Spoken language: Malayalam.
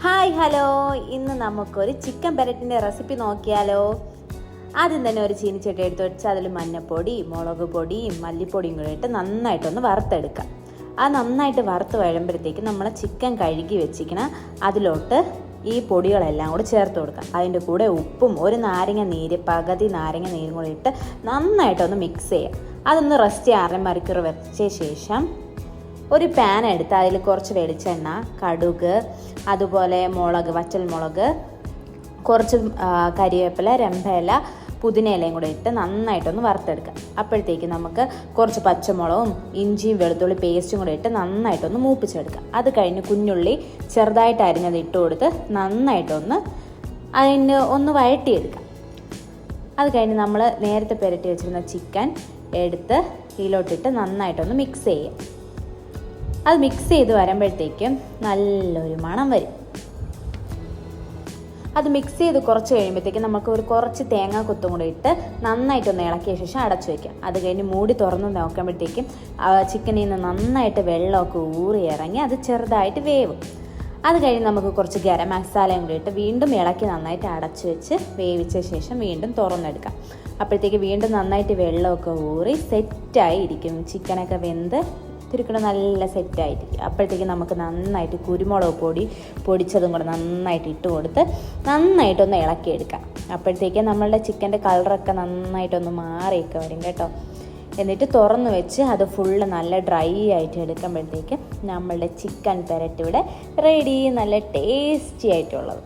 ഹായ് ഹലോ, ഇന്ന് നമുക്കൊരു ചിക്കൻ പെരട്ടിൻ്റെ റെസിപ്പി നോക്കിയാലോ. ആദ്യം തന്നെ ഒരു ചീനിച്ചട്ടി എടുത്ത് വെച്ച് അതിൽ മഞ്ഞൾപ്പൊടി, മുളക് പൊടിയും മല്ലിപ്പൊടിയും കൂടെ ഇട്ട് നന്നായിട്ടൊന്ന് വറുത്തെടുക്കാം. അത് നന്നായിട്ട് വറുത്ത് വരുമ്പോഴത്തേക്ക് നമ്മൾ ചിക്കൻ കഴുകി വെച്ചിരിക്കണം അതിലോട്ട് ഈ പൊടികളെല്ലാം കൂടെ ചേർത്ത് കൊടുക്കാം. അതിൻ്റെ കൂടെ ഉപ്പും ഒരു നാരങ്ങ നീര്, പകുതി നാരങ്ങ നീരും കൂടെ ഇട്ട് നന്നായിട്ടൊന്ന് മിക്സ് ചെയ്യാം. അതൊന്ന് റെസ്റ്റ് ചെയ്യാൻ അരമണിക്കൂർ വെച്ച ശേഷം ഒരു പാൻ എടുത്ത് അതിൽ കുറച്ച് വെളിച്ചെണ്ണ, കടുക്, അതുപോലെ മുളക്, വറ്റൽമുളക്, കുറച്ച് കരിവേപ്പില, രമ്പയില, പുതിനയിലയും കൂടെ ഇട്ട് നന്നായിട്ടൊന്ന് വറുത്തെടുക്കാം. അപ്പോഴത്തേക്ക് നമുക്ക് കുറച്ച് പച്ചമുളകും ഇഞ്ചിയും വെളുത്തുള്ളി പേസ്റ്റും കൂടെ ഇട്ട് നന്നായിട്ടൊന്ന് മൂപ്പിച്ചെടുക്കാം. അത് കഴിഞ്ഞ് കുഞ്ഞുള്ളി ചെറുതായിട്ട് അരിഞ്ഞത് ഇട്ട് കൊടുത്ത് നന്നായിട്ടൊന്ന് അതിന് ഒന്ന് വഴട്ടിയെടുക്കാം. അത് കഴിഞ്ഞ് നമ്മൾ നേരത്തെ പുരട്ടി വെച്ചിരുന്ന ചിക്കൻ എടുത്ത് ഇതിലോട്ടിട്ട് നന്നായിട്ടൊന്ന് മിക്സ് ചെയ്യാം. അത് മിക്സ് ചെയ്ത് വരുമ്പോഴത്തേക്കും നല്ലൊരു മണം വരും. അത് മിക്സ് ചെയ്ത് കുറച്ച് കഴിയുമ്പോഴത്തേക്കും നമുക്ക് കുറച്ച് തേങ്ങാ കൊത്തും കൂടെ ഇട്ട് നന്നായിട്ടൊന്ന് ഇളക്കിയ ശേഷം അടച്ചു വയ്ക്കാം. അത് കഴിഞ്ഞ് മൂടി തുറന്ന് നോക്കുമ്പോഴത്തേക്കും ചിക്കനിൽ നിന്ന് നന്നായിട്ട് വെള്ളമൊക്കെ ഊറി ഇറങ്ങി അത് ചെറുതായിട്ട് വേവും. അത് കഴിഞ്ഞ് നമുക്ക് കുറച്ച് ഗരം മസാലയും കൂടി ഇട്ട് വീണ്ടും ഇളക്കി നന്നായിട്ട് അടച്ചു വെച്ച് വേവിച്ച ശേഷം വീണ്ടും തുറന്നെടുക്കാം. അപ്പോഴത്തേക്ക് വീണ്ടും നന്നായിട്ട് വെള്ളമൊക്കെ ഊറി സെറ്റായി ഇരിക്കും. ചിക്കനൊക്കെ വെന്ത് തിരിക്കണം നല്ല സെറ്റായിരിക്കും. അപ്പോഴത്തേക്ക് നമുക്ക് നന്നായിട്ട് കുരുമുളക് പൊടി പൊടിച്ചതും കൂടെ നന്നായിട്ട് ഇട്ട് കൊടുത്ത് നന്നായിട്ടൊന്ന് ഇളക്കിയെടുക്കാം. അപ്പോഴത്തേക്ക് നമ്മളുടെ ചിക്കൻ്റെ കളറൊക്കെ നന്നായിട്ടൊന്ന് മാറിയൊക്കെ വരും കേട്ടോ. എന്നിട്ട് തുറന്ന് വെച്ച് അത് ഫുള്ള് നല്ല ഡ്രൈ ആയിട്ട് എടുക്കുമ്പോഴത്തേക്കും നമ്മളുടെ ചിക്കൻ പെരട്ട് ഇവിടെ റെഡി, നല്ല ടേസ്റ്റി ആയിട്ടുള്ളത്.